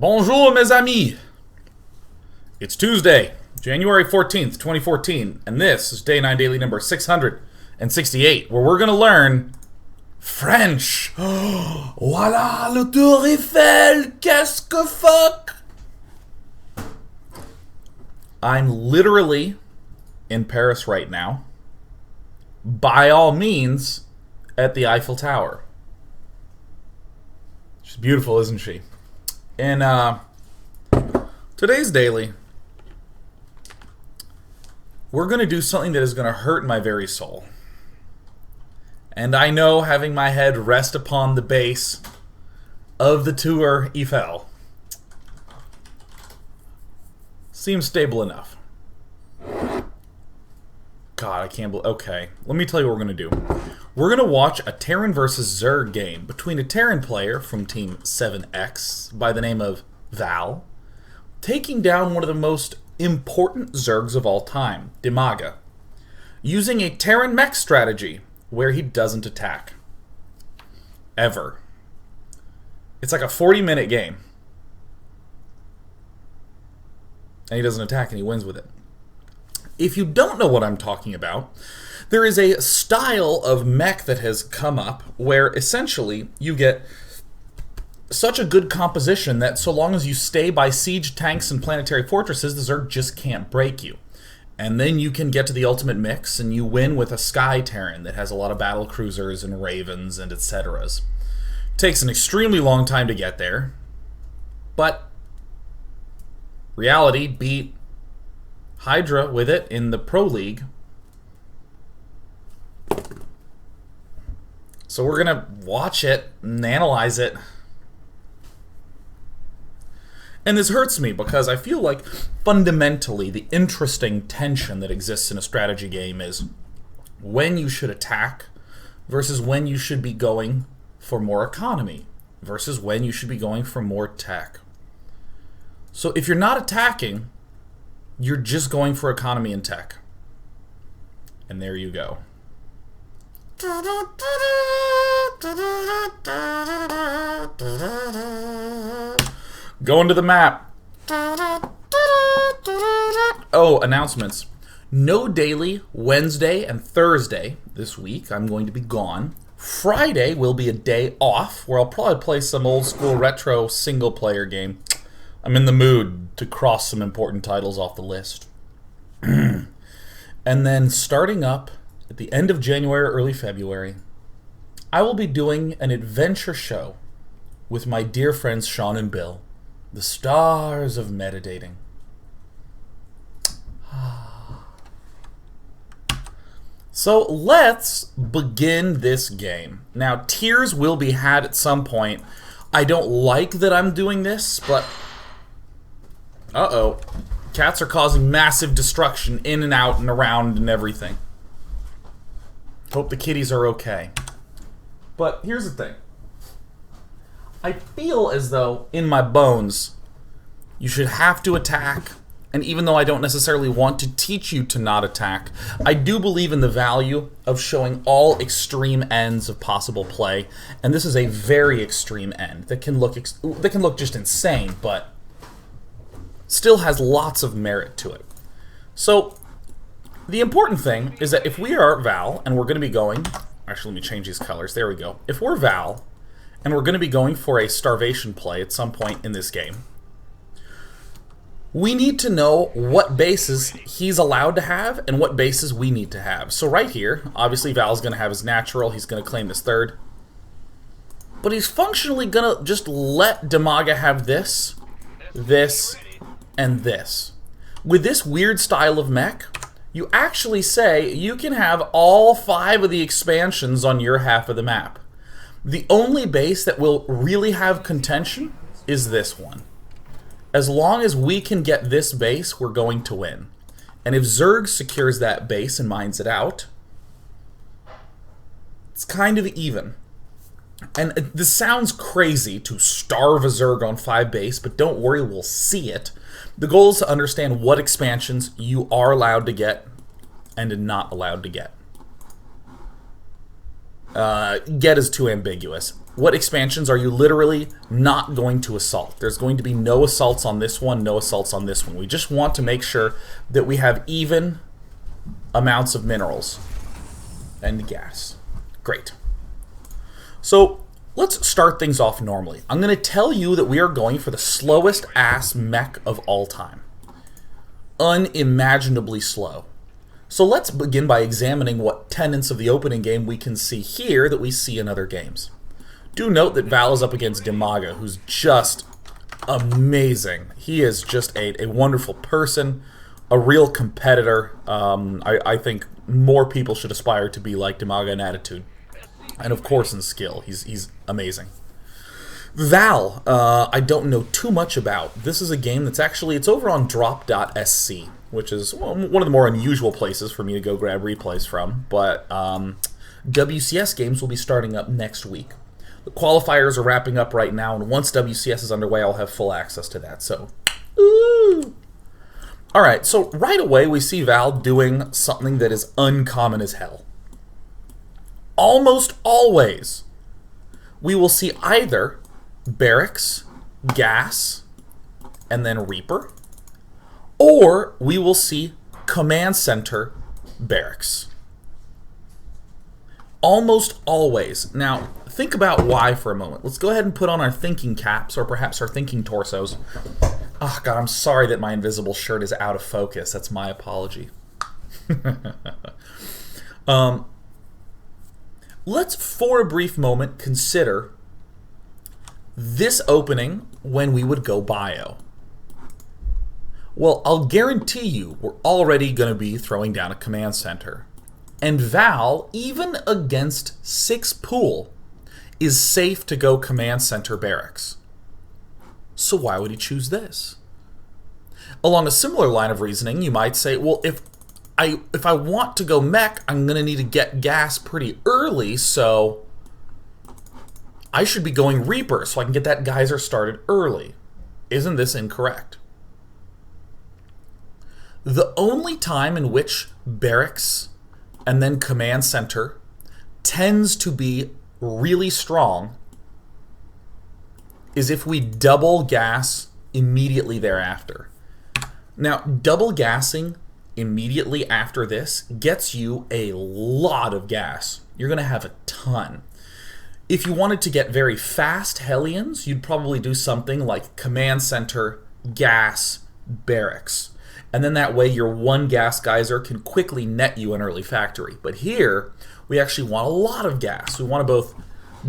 Bonjour, mes amis. It's Tuesday, January 14th, 2014, and this is Day 9 Daily number 668, where we're going to learn French. Voilà le Tour Eiffel, qu'est-ce que fuck? I'm literally in Paris right now. By all means, at the Eiffel Tower. She's beautiful, isn't she? In today's daily, we're going to do something that is going to hurt my very soul. And I know having my head rest upon the base of the Tour Eiffel seems stable enough. God, I can't believe... Okay, let me tell you what we're going to do. We're going to watch a Terran versus Zerg game between a Terran player from Team 7X by the name of Val taking down one of the most important Zergs of all time, Dimaga, using a Terran Mech strategy where he doesn't attack. Ever. It's like a 40-minute game. And he doesn't attack and he wins with it. If you don't know what I'm talking about, there is a style of mech that has come up where essentially you get such a good composition that so long as you stay by siege tanks and planetary fortresses, the Zerg just can't break you. And then you can get to the ultimate mix and you win with a Sky Terran that has a lot of battlecruisers and Ravens and etceteras. Takes an extremely long time to get there, but reality beat Hydra with it in the Proleague. So we're going to watch it and analyze it. And this hurts me because I feel like fundamentally the interesting tension that exists in a strategy game is when you should attack versus when you should be going for more economy versus when you should be going for more tech. So if you're not attacking, you're just going for economy and tech. And there you go. Going to the map. Oh, announcements. No daily Wednesday and Thursday this week. I'm going to be gone. Friday will be a day off where I'll probably play some old school retro single player game. I'm in the mood to cross some important titles off the list. And then starting up at the end of January or early February, I will be doing an adventure show with my dear friends Sean and Bill, the stars of metadating. So let's begin this game. Now, tiers will be had at some point. I don't like that I'm doing this, but... Uh-oh. Cats are causing massive destruction in and out and around and everything. Hope the kitties are okay. But here's the thing. I feel as though, in my bones, you should have to attack. And even though I don't necessarily want to teach you to not attack, I do believe in the value of showing all extreme ends of possible play. And this is a very extreme end that can look just insane, but still has lots of merit to it. So, the important thing is that if we are Val, and we're going to be going... Actually, let me change these colors. There we go. If we're Val, and we're going to be going for a starvation play at some point in this game, we need to know what bases he's allowed to have and what bases we need to have. So right here, obviously Val's going to have his natural. He's going to claim his third. But he's functionally going to just let Dimaga have this, this, and this. With this weird style of mech, you actually say you can have all 5 of the expansions on your half of the map. The only base that will really have contention is this one. As long as we can get this base, we're going to win. And if Zerg secures that base and mines it out, it's kind of even. And this sounds crazy to starve a Zerg on 5 base, but don't worry, we'll see it. The goal is to understand what expansions you are allowed to get and not allowed to get. Get is too ambiguous. What expansions are you literally not going to assault? There's going to be no assaults on this one, no assaults on this one. We just want to make sure that we have even amounts of minerals and gas. Great. So let's start things off normally. I'm going to tell you that we are going for the slowest ass mech of all time. Unimaginably slow. So let's begin by examining what tenets of the opening game we can see here that we see in other games. Do note that Val is up against Dimaga, who's just amazing. He is just a wonderful person, a real competitor. I think more people should aspire to be like Dimaga in attitude. And of course in skill. He's amazing. Val, I don't know too much about. This is a game that's actually, it's over on drop.sc, which is one of the more unusual places for me to go grab replays from. But WCS games will be starting up next week. The qualifiers are wrapping up right now, and once WCS is underway, I'll have full access to that. So, ooh. Alright, so right away we see Val doing something that is uncommon as hell. Almost always, we will see either barracks, gas, and then Reaper, or we will see command center, barracks. Almost always. Now, think about why for a moment. Let's go ahead and put on our thinking caps, or perhaps our thinking torsos. Oh, God, I'm sorry that my invisible shirt is out of focus. That's my apology. Let's, for a brief moment, consider this opening when we would go bio. Well, I'll guarantee you we're already going to be throwing down a command center. And Val, even against 6 pool, is safe to go command center barracks. So why would he choose this? Along a similar line of reasoning, you might say, well, if I want to go mech, I'm going to need to get gas pretty early, so I should be going Reaper so I can get that geyser started early. Isn't this incorrect? The only time in which barracks and then command center tends to be really strong is if we double gas immediately thereafter. Now, double gassing immediately after this gets you a lot of gas. You're going to have a ton. If you wanted to get very fast Hellions, you'd probably do something like command center, gas, barracks. And then that way your one gas geyser can quickly net you an early factory. But here, we actually want a lot of gas. We want to both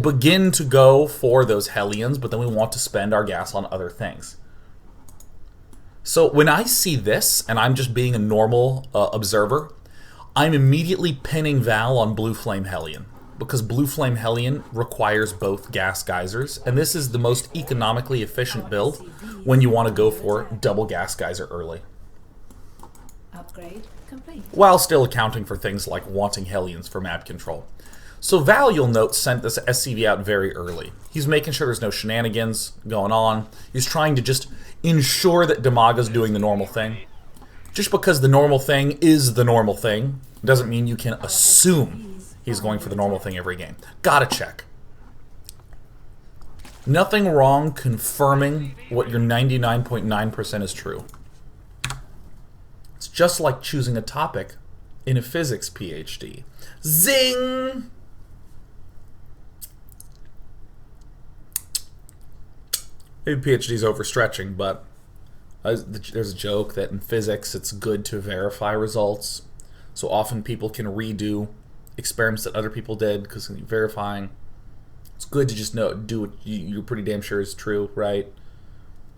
begin to go for those Hellions, but then we want to spend our gas on other things. So when I see this, and I'm just being a normal observer, I'm immediately pinning Val on Blue Flame Hellion, because Blue Flame Hellion requires both gas geysers, and this is the most economically efficient build when you want to go for double gas geyser early. Upgrade complete. While still accounting for things like wanting Hellions for map control. So Val, you'll note, sent this SCV out very early. He's making sure there's no shenanigans going on. He's trying to just ensure that Dimaga's doing the normal thing. Just because the normal thing is the normal thing doesn't mean you can assume he's going for the normal thing every game. Gotta check. Nothing wrong confirming what your 99.9% is true. It's just like choosing a topic in a physics PhD. Zing! Maybe PhD's overstretching, but there's a joke that in physics it's good to verify results. So often people can redo experiments that other people did because verifying. It's good to just do what you're pretty damn sure is true, right?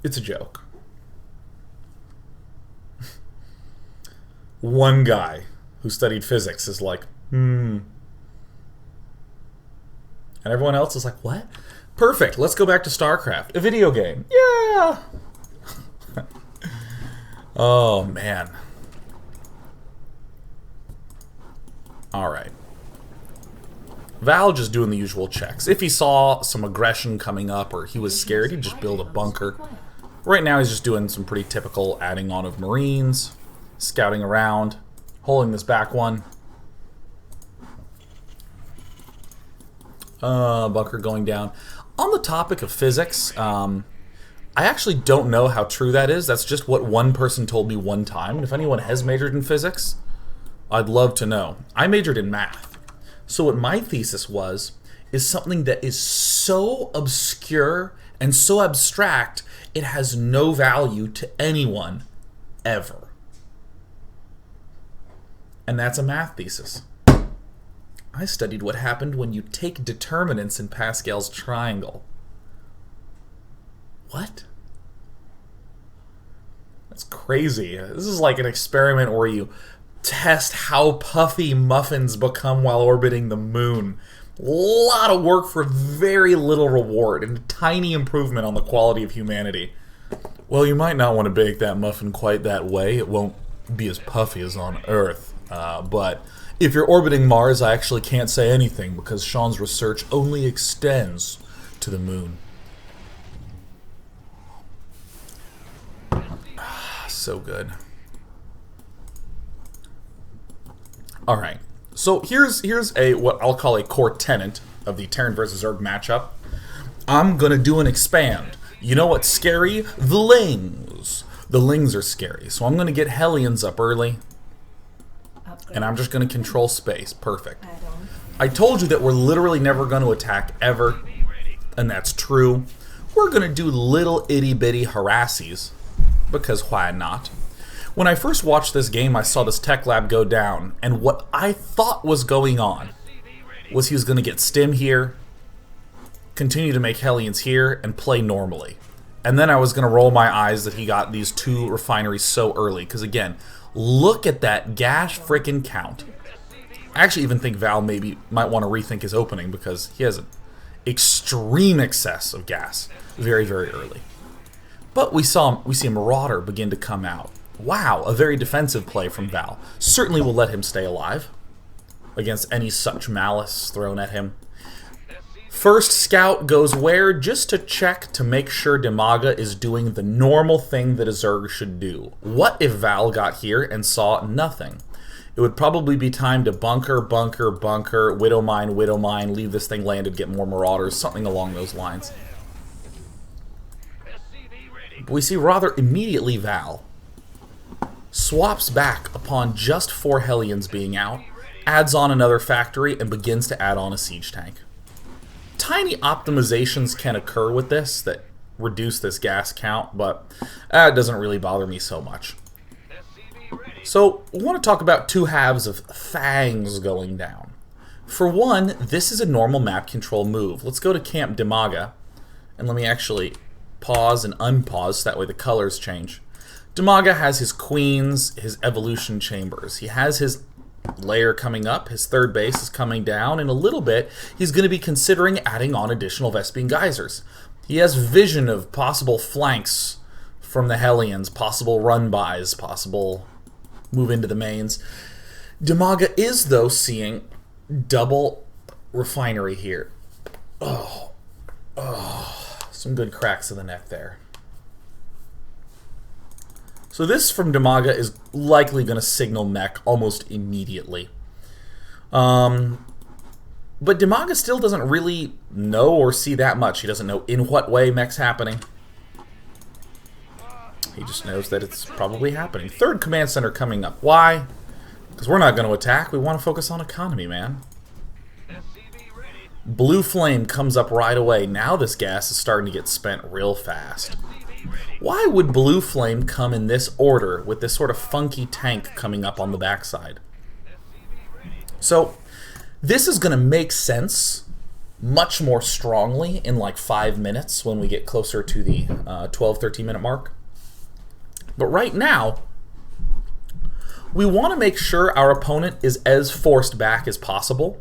It's a joke. One guy who studied physics is like, And everyone else is like, what? Perfect, let's go back to StarCraft, a video game. Yeah! Oh, man. Alright. Val just doing the usual checks. If he saw some aggression coming up or he was scared, he'd just build a bunker. Right now he's just doing some pretty typical adding on of Marines, scouting around, holding this back one. Bunker going down. On the topic of physics, I actually don't know how true that is. That's just what one person told me one time. And if anyone has majored in physics, I'd love to know. I majored in math. So what my thesis was is something that is so obscure and so abstract, it has no value to anyone ever. And that's a math thesis. I studied what happened when you take determinants in Pascal's triangle. What? That's crazy. This is like an experiment where you test how puffy muffins become while orbiting the moon. A lot of work for very little reward and a tiny improvement on the quality of humanity. Well, you might not want to bake that muffin quite that way. It won't be as puffy as on Earth. But if you're orbiting Mars, I actually can't say anything because Sean's research only extends to the moon. So good. Alright, so here's a what I'll call a core tenet of the Terran versus Zerg matchup. I'm gonna do an expand. You know what's scary? The Lings. The Lings are scary, so I'm gonna get Hellions up early. And I'm just gonna control space. Perfect. I told you that we're literally never gonna attack ever, and that's true. We're gonna do little itty bitty harassies, because why not? When I first watched this game, I saw this tech lab go down, and what I thought was going on was he was going to get stim here, continue to make Hellions here, and play normally. And then I was going to roll my eyes that he got these 2 refineries so early, because again, look at that gas frickin' count. I actually even think Val might want to rethink his opening, because he has an extreme excess of gas very, very early. But we see a Marauder begin to come out. Wow, a very defensive play from Val. Certainly will let him stay alive against any such malice thrown at him. First scout goes where? Just to check to make sure Demaga is doing the normal thing that a Zerg should do. What if Val got here and saw nothing? It would probably be time to bunker, bunker, bunker, widow mine, leave this thing landed, get more Marauders, something along those lines. But we see rather immediately Val swaps back upon just 4 Hellions being out, adds on another factory, and begins to add on a siege tank. Tiny optimizations can occur with this that reduce this gas count, but it doesn't really bother me so much. So, we want to talk about 2 halves of Fangs going down. For one, this is a normal map control move. Let's go to Camp Demaga, and let me actually pause and unpause so that way the colors change. Demaga has his queens, his evolution chambers. He has his layer coming up, his 3rd base is coming down. In a little bit, he's going to be considering adding on additional Vespian geysers. He has vision of possible flanks from the Hellions, possible run-bys, possible move into the mains. Demaga is, though, seeing double refinery here. Oh, some good cracks of the neck there. So this from Demaga is likely going to signal Mech almost immediately. But Demaga still doesn't really know or see that much. He doesn't know in what way Mech's happening. He just knows that it's probably happening. 3rd command center coming up. Why? Because we're not going to attack. We want to focus on economy, man. Blue Flame comes up right away. Now this gas is starting to get spent real fast. Why would Blue Flame come in this order with this sort of funky tank coming up on the backside? So, this is going to make sense much more strongly in like 5 minutes when we get closer to the 12-13 minute mark. But right now, we want to make sure our opponent is as forced back as possible.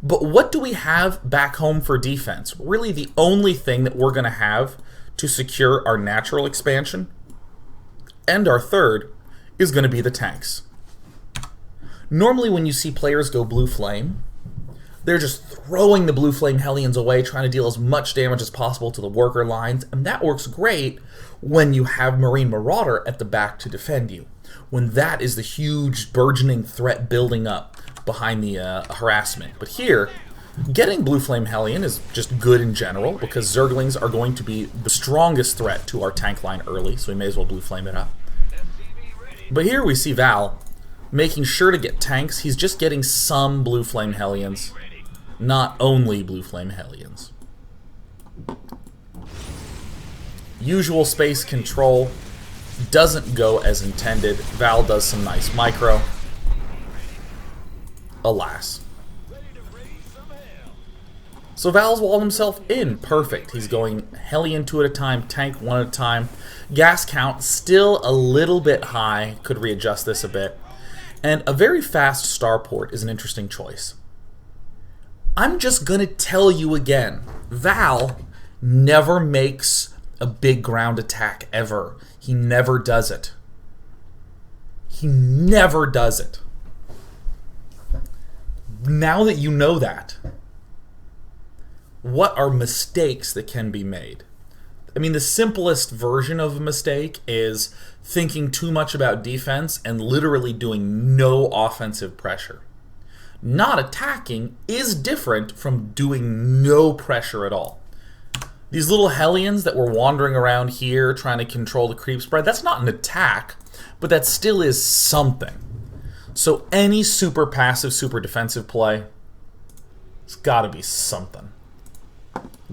But what do we have back home for defense? Really the only thing that we're going to have to secure our natural expansion and our 3rd is going to be the tanks. Normally when you see players go Blue Flame, they're just throwing the Blue Flame Hellions away, trying to deal as much damage as possible to the worker lines, and that works great when you have Marine Marauder at the back to defend you. When that is the huge burgeoning threat building up behind the harassment. But here, Getting Blue Flame Hellion is just good in general, because Zerglings are going to be the strongest threat to our tank line early, so we may as well Blue Flame it up. But here we see Val making sure to get tanks. He's just getting some Blue Flame Hellions, not only Blue Flame Hellions. Usual space control doesn't go as intended. Val does some nice micro. Alas. So Val's walled himself in. Perfect. He's going Hellion 2 at a time, tank 1 at a time. Gas count still a little bit high. Could readjust this a bit. And a very fast starport is an interesting choice. I'm just going to tell you again. Val never makes a big ground attack ever. He never does it. He never does it. Now that you know that, what are mistakes that can be made? I mean, the simplest version of a mistake is thinking too much about defense and literally doing no offensive pressure. Not attacking is different from doing no pressure at all. These little Hellions that were wandering around here trying to control the creep spread, that's not an attack, but that still is something. So any super passive, super defensive play, it's got to be something.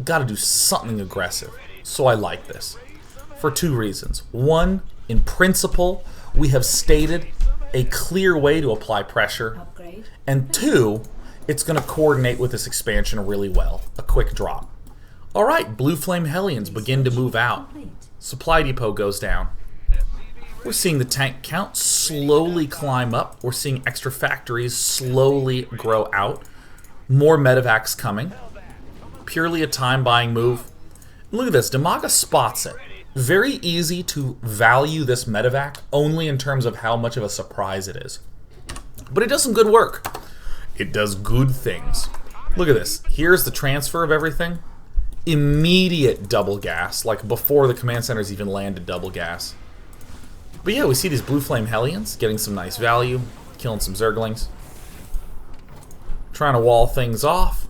Got to do something aggressive. So I like this for two reasons. One, in principle, we have stated a clear way to apply pressure. Upgrade. And two, it's going to coordinate with this expansion really well. A quick drop. All right, Blue Flame Hellions begin to move out. Complete. Supply depot goes down. We're seeing the tank count slowly climb up. We're seeing extra factories slowly grow out. More medevacs coming. Purely a time buying move. Look at this, Demaga spots it. Very easy to value this medevac only in terms of how much of a surprise it is. But it does some good work. It does good things. Look at this. Here's the transfer of everything. Immediate double gas, like before the command centers even landed double gas. But yeah, we see these Blue Flame Hellions getting some nice value, killing some Zerglings. Trying to wall things off.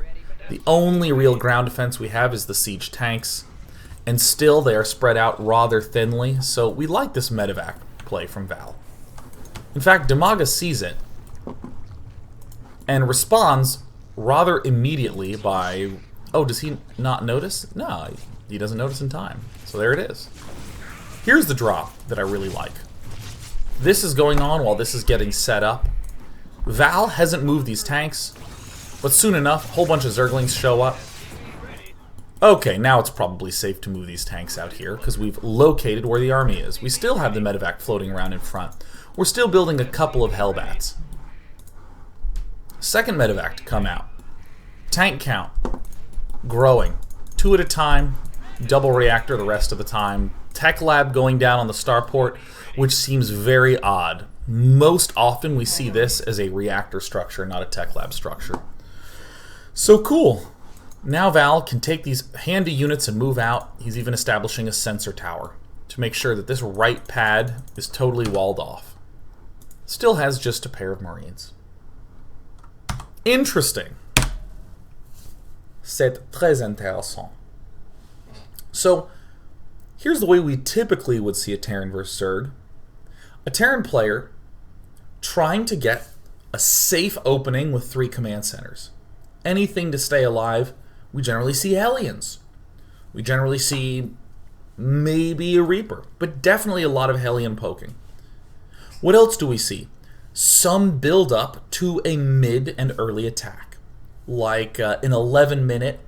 The only real ground defense we have is the siege tanks. And still they are spread out rather thinly, so we like this medevac play from Val. In fact, Demaga sees it and responds rather immediately by... Oh, does he not notice? No, he doesn't notice in time. So there it is. Here's the drop that I really like. This is going on while this is getting set up. Val hasn't moved these tanks, but soon enough, a whole bunch of Zerglings show up. Okay, now it's probably safe to move these tanks out here, because we've located where the army is. We still have the medevac floating around in front. We're still building a couple of Hellbats. Second medevac to come out. Tank count. Growing. 2 at a time. Double reactor the rest of the time. Tech lab going down on the starport, which seems very odd. Most often we see this as a reactor structure, not a tech lab structure. So cool. Now Val can take these handy units and move out. He's even establishing a sensor tower to make sure that this right pad is totally walled off. Still has just a pair of Marines. Interesting. C'est très intéressant. So, here's the way we typically would see a Terran versus Zerg. A Terran player trying to get a safe opening with 3 command centers. Anything to stay alive, we generally see Hellions. We generally see maybe a Reaper, but definitely a lot of Hellion poking. What else do we see? Some build up to a mid and early attack, like an 11-minute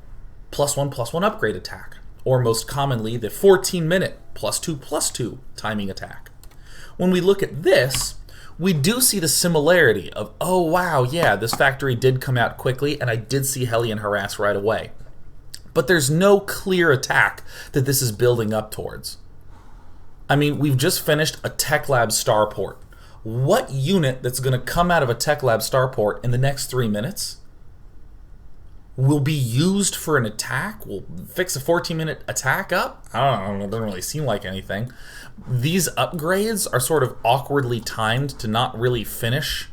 +1/+1 upgrade attack, or most commonly the 14-minute +2/+2 timing attack. When we look at this, we do see the similarity of, oh wow, yeah, this factory did come out quickly, and I did see Hellion harass right away. But there's no clear attack that this is building up towards. I mean, we've just finished a Tech Lab starport. What unit that's going to come out of a Tech Lab starport in the next 3 minutes will be used for an attack? Will fix a 14-minute attack up? I don't know, it doesn't really seem like anything. These upgrades are sort of awkwardly timed to not really finish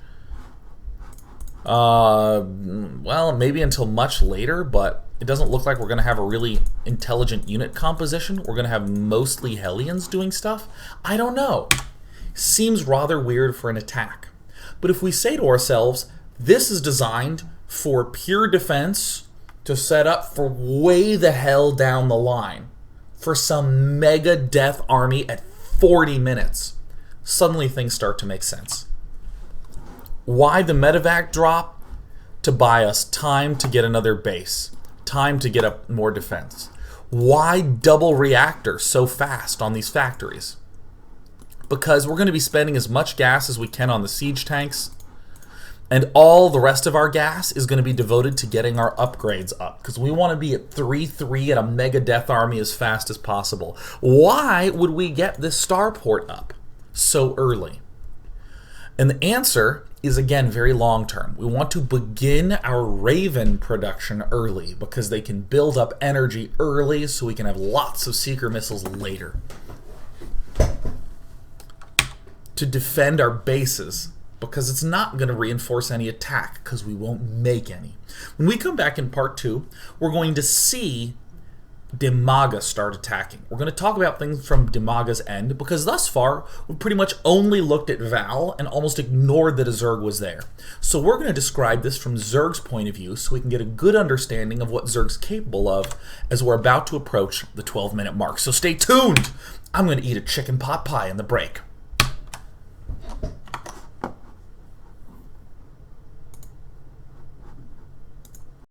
Well, maybe until much later, but it doesn't look like we're going to have a really intelligent unit composition. We're going to have mostly Hellions doing stuff. I don't know. Seems rather weird for an attack. But if we say to ourselves, this is designed for pure defense to set up for way the hell down the line for some mega death army at 40 minutes, suddenly things start to make sense. Why the medevac drop? To buy us time to get another base, time to get up more defense. Why double reactor so fast on these factories? Because we're going to be spending as much gas as we can on the siege tanks, and all the rest of our gas is going to be devoted to getting our upgrades up, because we want to be at 3-3 at a mega death army as fast as possible. Why would we get this starport up so early? And the answer is, again, very long term. We want to begin our Raven production early because they can build up energy early so we can have lots of seeker missiles later. To defend our bases, because it's not going to reinforce any attack because we won't make any. When we come back in part 2, we're going to see Dimaga start attacking. We're going to talk about things from Dimaga's end, because thus far we've pretty much only looked at Val and almost ignored that a Zerg was there. So we're going to describe this from Zerg's point of view so we can get a good understanding of what Zerg's capable of as we're about to approach the 12-minute mark. So stay tuned! I'm going to eat a chicken pot pie in the break.